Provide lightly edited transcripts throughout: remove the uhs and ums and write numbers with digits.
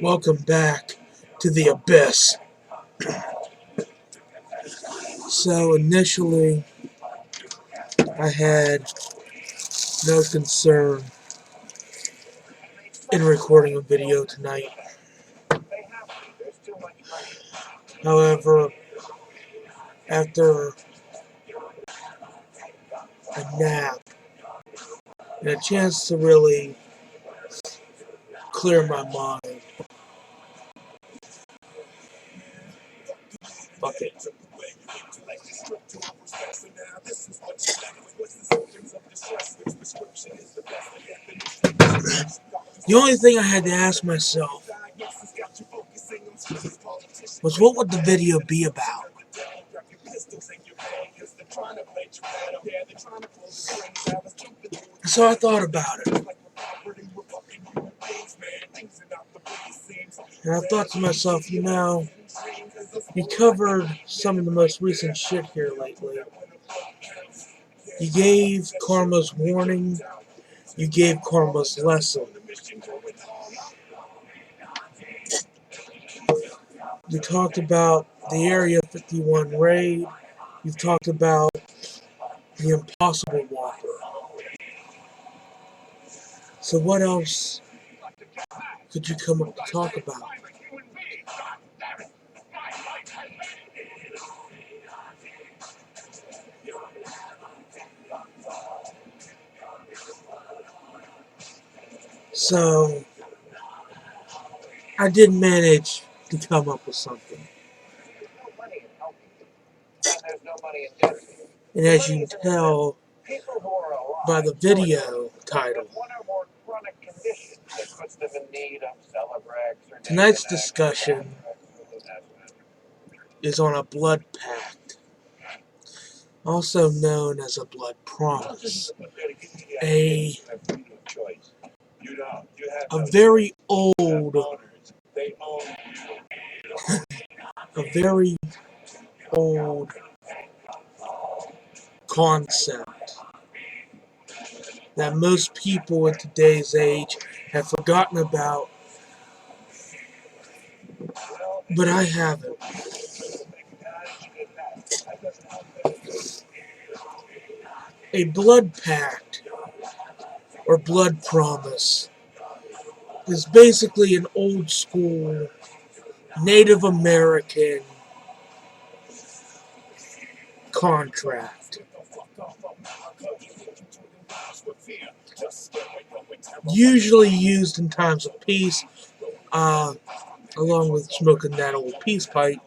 Welcome back to the Abyss. So initially, I had no concern in recording a video tonight. However, after a nap and a chance to really clear my mind, fuck it. The only thing I had to ask myself was, what would the video be about? So I thought about it. And I thought to myself, you covered some of the most recent shit here lately. You gave Karma's warning. You gave Karma's lesson. You talked about the Area 51 raid. You've talked about the Impossible Whopper. So what else could you come up to talk about? So I did manage to come up with something. And as you can tell by the video title, tonight's discussion is on a blood pact, also known as a blood promise. A very old concept that most people in today's age have forgotten about, but I haven't. A blood pact, or blood promise, is basically an old school Native American contract. Usually used in times of peace, along with smoking that old peace pipe,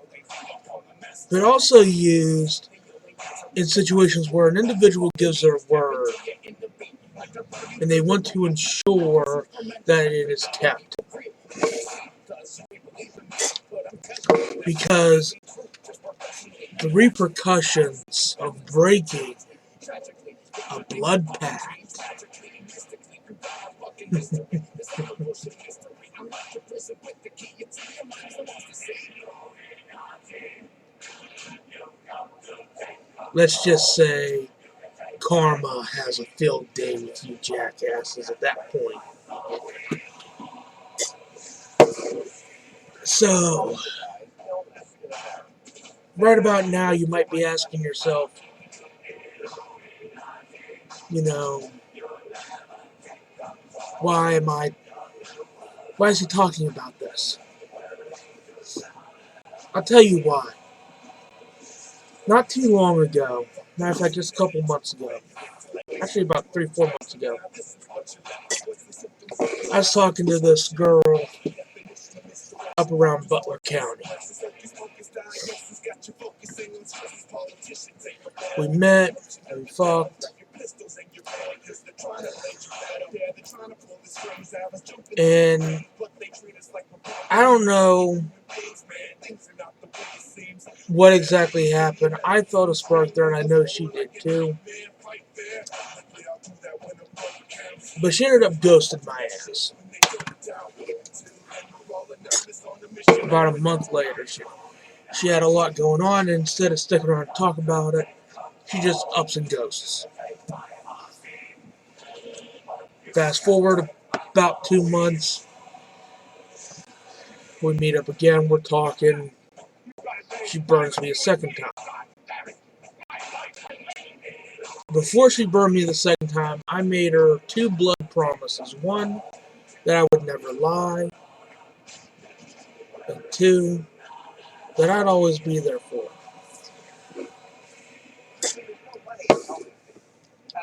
but also used in situations where an individual gives their word and they want to ensure that it is kept. Because the repercussions of breaking a blood pact let's just say Karma has a field day with you jackasses at that point. So, right about now you might be asking yourself, why is he talking about this? I'll tell you why. Not too long ago, matter of fact, just a couple months ago, actually about 3-4 months ago, I was talking to this girl up around Butler County. We met, we fucked, and I don't know what exactly happened. I felt a spark there, and I know she did too. But she ended up ghosting my ass. About a month later, she had a lot going on, and instead of sticking around to talk about it, she just ups and ghosts. Fast forward about 2 months, We meet up again, we're talking. She burns me a second time. Before she burned me the second time, I made her 2 blood promises. 1, that I would never lie. And 2, that I'd always be there for her.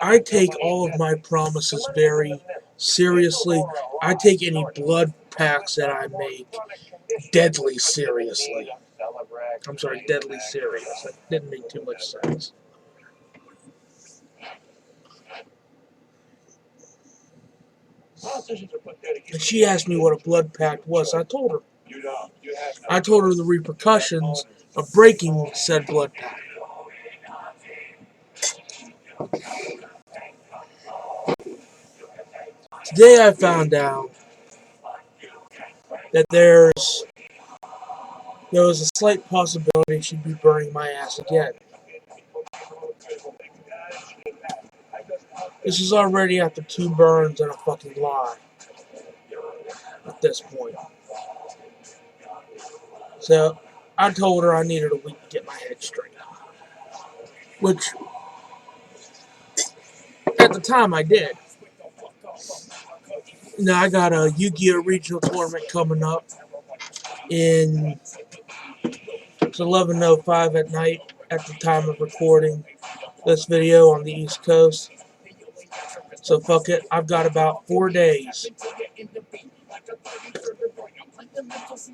I take all of my promises very seriously. I take any blood pacts that I make deadly seriously. I'm sorry, deadly serious. That didn't make too much sense. And she asked me what a blood pact was. I told her. I told her the repercussions of breaking said blood pact. Today I found out that there was a slight possibility she'd be burning my ass again. This is already after 2 burns and a fucking lie at this point. So I told her I needed a week to get my head straight. Which, at the time, I did. Now, I got a Yu-Gi-Oh! Regional tournament coming up in... It's 11:05 at night at the time of recording this video on the East Coast. So fuck it, I've got about 4 days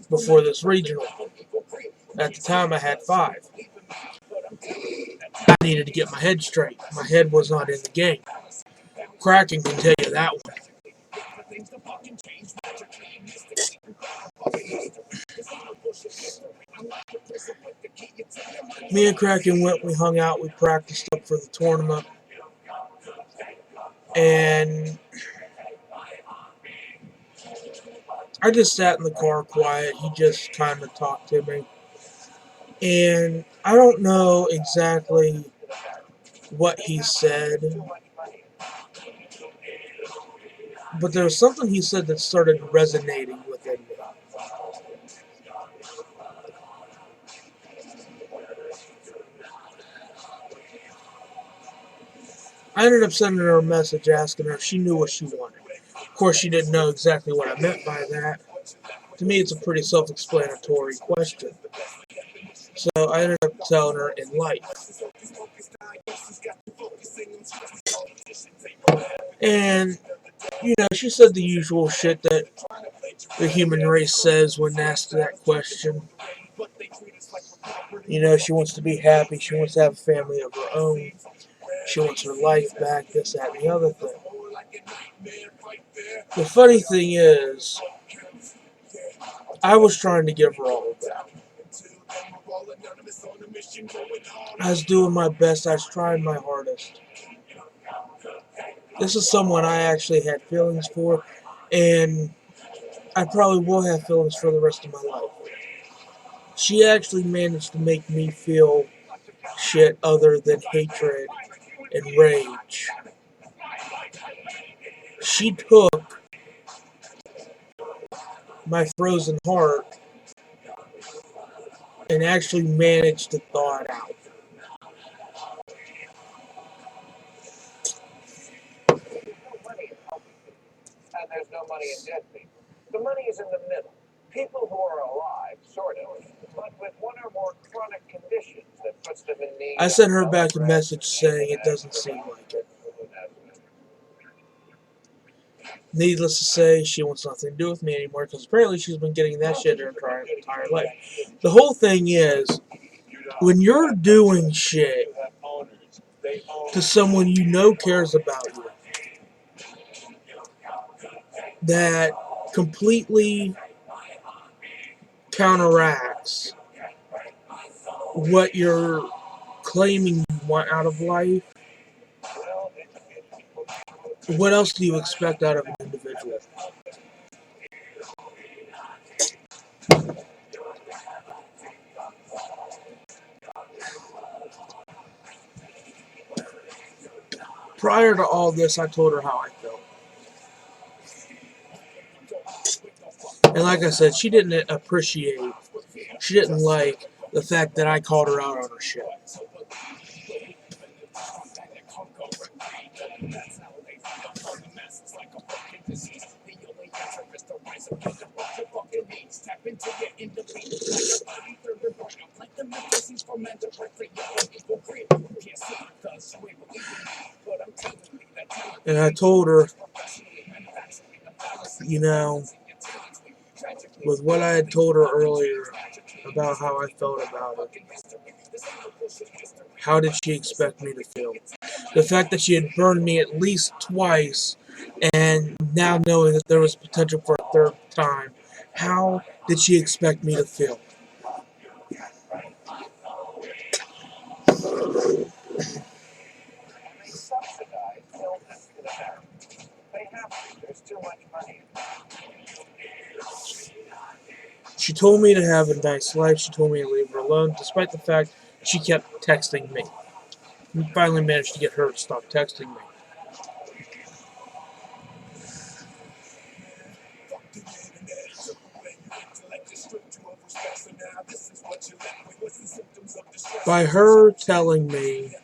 before this regional. At the time I had 5. I needed to get my head straight. My head was not in the game. Kraken can tell you that one. Me and Kraken went, we hung out, we practiced up for the tournament. And I just sat in the car quiet. He just kind of talked to me. And I don't know exactly what he said, but there was something he said that started resonating within me. I ended up sending her a message asking her if she knew what she wanted. Of course, she didn't know exactly what I meant by that. To me, it's a pretty self-explanatory question. So I ended up telling her in life. And, you know, she said the usual shit that the human race says when asked that question. You know, she wants to be happy. She wants to have a family of her own. She wants her life back, this, that, and the other thing. The funny thing is, I was trying to give her all of that. I was doing my best. I was trying my hardest. This is someone I actually had feelings for, and I probably will have feelings for the rest of my life. She actually managed to make me feel shit other than hatred and rage. She took my frozen heart and actually managed to thaw it out. And there's no money in dead people. The money is in the middle. People who are alive, sort of, but with one or more chronic conditions that puts them in need. I sent her back a message saying it doesn't seem like it. Needless to say, she wants nothing to do with me anymore because apparently she's been getting that shit her entire life. The whole thing is, when you're doing shit to someone you know cares about you, that completely counteracts what you're claiming you want out of life, what else do you expect out of an individual? Prior to all this, I told her how I felt. And like I said, she didn't like the fact that I called her out on her shit. And I told her, you know, with what I had told her earlier about how I felt about it, how did she expect me to feel? The fact that she had burned me at least twice, and now knowing that there was potential for a third time, how did she expect me to feel? She told me to have a nice life. She told me to leave her alone, despite the fact she kept texting me. We finally managed to get her to stop texting me. By her telling me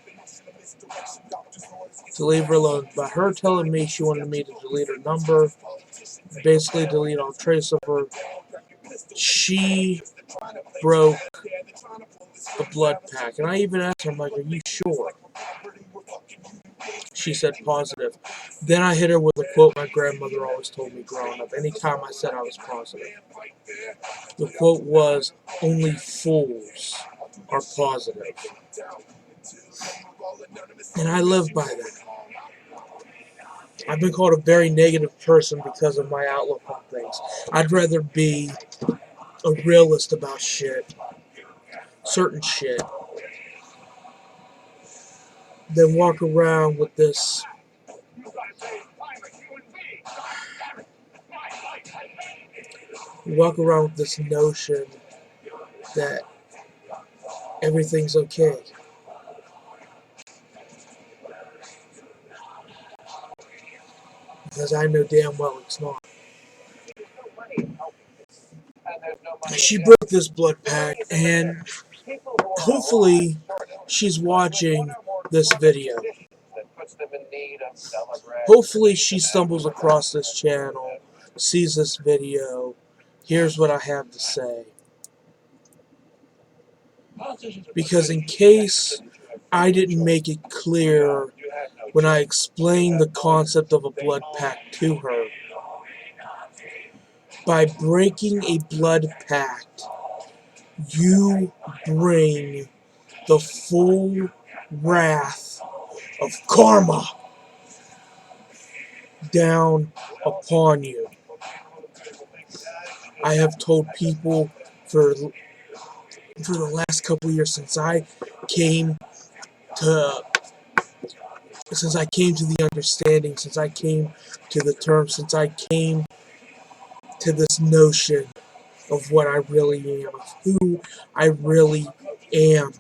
to leave her alone, by her telling me she wanted me to delete her number, basically delete all trace of her, she broke a blood pact. And I even asked her, I'm like, are you sure? She said positive. Then I hit her with a quote my grandmother always told me growing up, anytime I said I was positive. The quote was, only fools are positive. And I live by that. I've been called a very negative person because of my outlook on things. I'd rather be a realist about shit, certain shit, than walk around with this notion that everything's okay. Because I know damn well it's not. She broke this blood pact, and hopefully she's watching this video. Hopefully she stumbles across this channel, sees this video, hears what I have to say. Because in case I didn't make it clear when I explained the concept of a blood pact to her, by breaking a blood pact, you bring the full wrath of karma down upon you. I have told people for the last couple of years since I came to the understanding, since I came to the term, since I came to this notion of what I really am, of who I really am.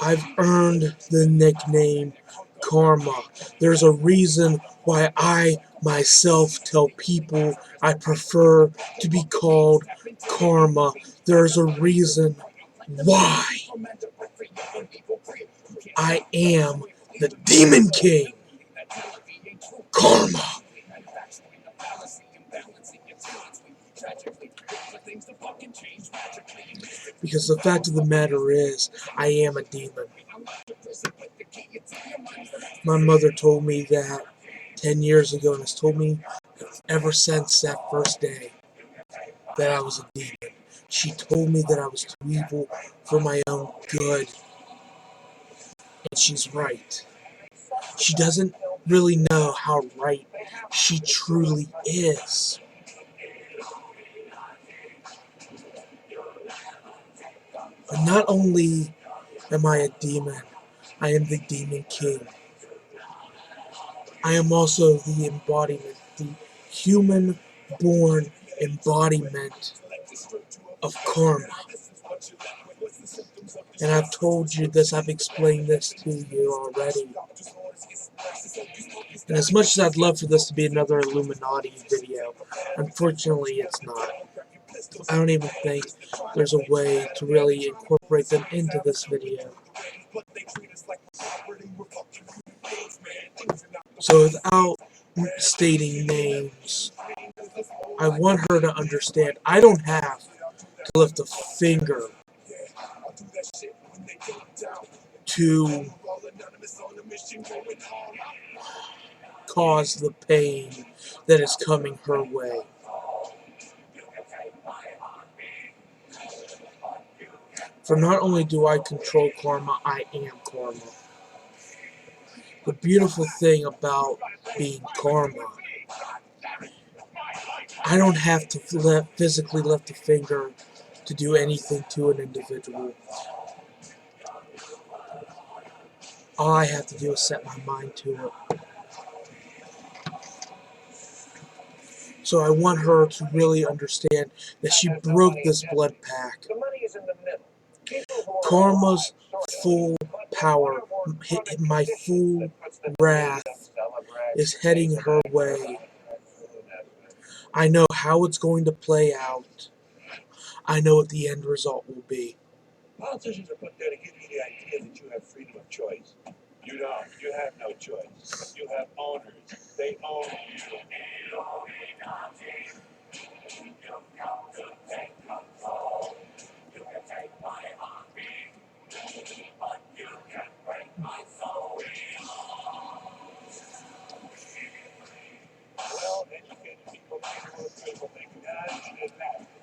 I've earned the nickname Karma. There's a reason why I myself tell people I prefer to be called Karma. There's a reason why I am the Demon King. Karma. Because the fact of the matter is, I am a demon. My mother told me that 10 years ago, and has told me ever since that first day that I was a demon. She told me that I was too evil for my own good. And she's right. She doesn't really know how right she truly is. But not only am I a demon, I am the Demon King. I am also the embodiment, the human-born embodiment of karma. And I've told you this, I've explained this to you already. And as much as I'd love for this to be another Illuminati video, unfortunately it's not. I don't even think there's a way to really incorporate them into this video. So without stating names, I want her to understand I don't have to lift a finger to cause the pain that is coming her way. For not only do I control karma, I am karma. The beautiful thing about being karma, I don't have to physically lift a finger to do anything to an individual. All I have to do is set my mind to it. So I want her to really understand that she broke this blood pact. Karma's full power, my full wrath is heading her way. I know how it's going to play out. I know what the end result will be. Politicians are put there to give you the idea that you have freedom of choice. You don't. You have no choice. You have owners. They own you. Well, educated people think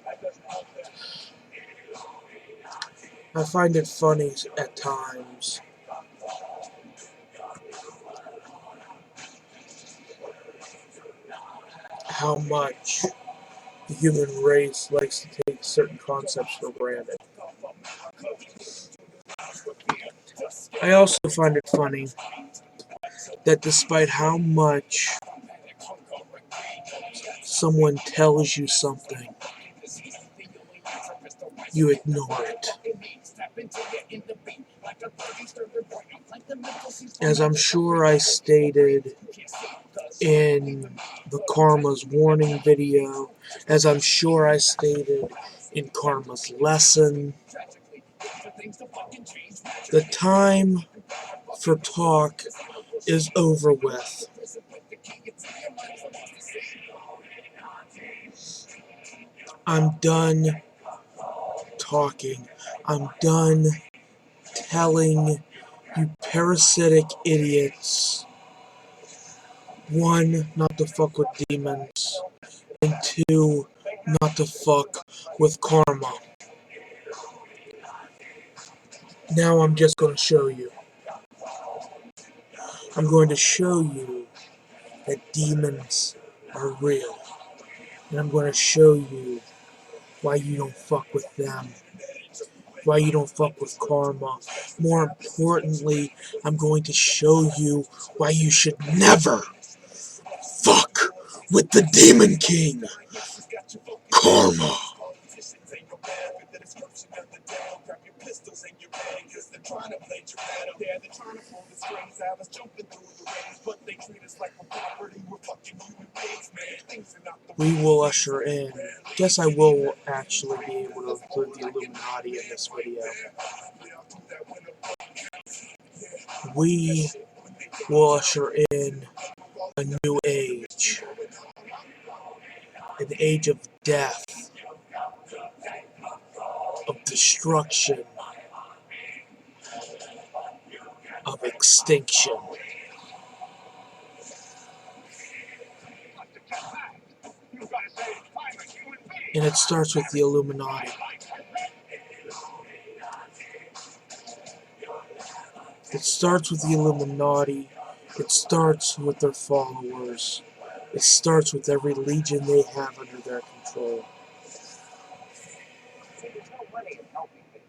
that doesn't help them. I find it funny at times how much the human race likes to take certain concepts for granted. I also find it funny that despite how much someone tells you something, you ignore it. As I'm sure I stated in the Karma's warning video, as I'm sure I stated in Karma's lesson, the time for talk is over with. I'm done talking. I'm done telling you parasitic idiots, one, not to fuck with demons, and two, not to fuck with karma. Now I'm just going to show you. I'm going to show you that demons are real. And I'm going to show you why you don't fuck with them. Why you don't fuck with karma. More importantly, I'm going to show you why you should never fuck with the Demon King. Karma. We will usher in. Guess I will actually be able to include the Illuminati in this video. We will usher in a new age. An age of death, of destruction, of extinction. And it starts with the Illuminati. It starts with the Illuminati. It starts with their followers. It starts with every legion they have under their control. There's no money in helping people,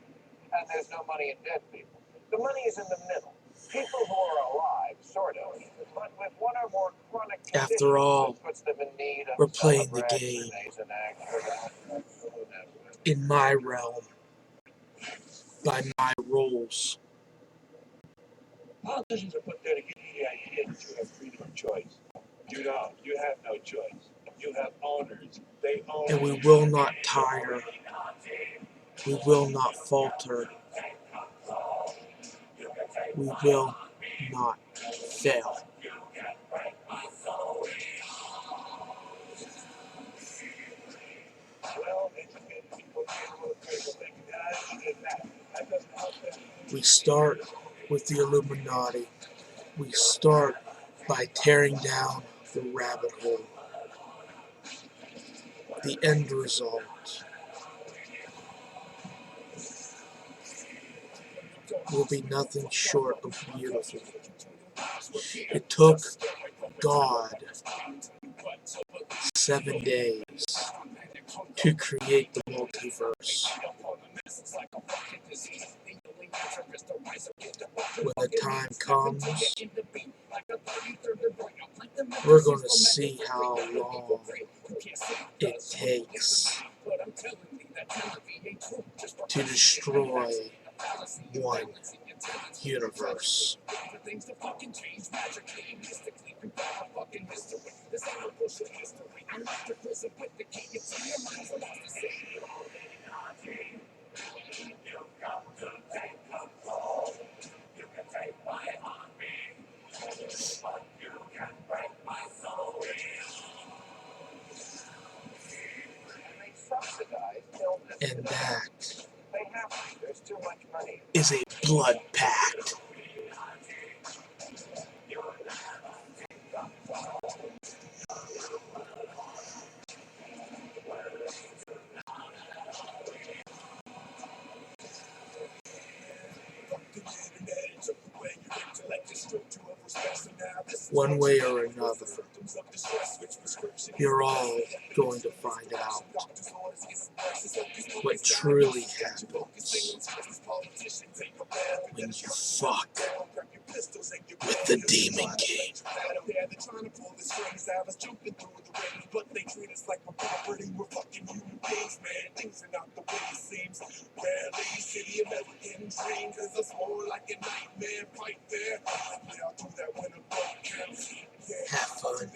and there's no money in dead people. The money is in the middle. People who are alive, sort of, but with one or more chronic conditions. After all, puts them in need of we're playing the game in my realm, by my rules. Politicians are put there to give you the idea that you have freedom of choice. You don't. You have no choice. You have owners. They own. And we will not tire. We will not falter. We will not fail. Well, educated people can't critical thinking. That doesn't help them. We start with the Illuminati. We start by tearing down the rabbit hole. The end result will be nothing short of beautiful. It took God 7 days to create the multiverse. When the time comes, we're going to see how long it takes to destroy one universe. And that is a blood pact. One way or another, you're all going to find out what truly happens when you fuck with the Demon King. But they treat us like we're property. We're fucking human beings, man. Things are not the way it seems. Rarely see the American dream, cause it's more like a nightmare right there. Yeah, I'll do that when a boat counts. Have fun.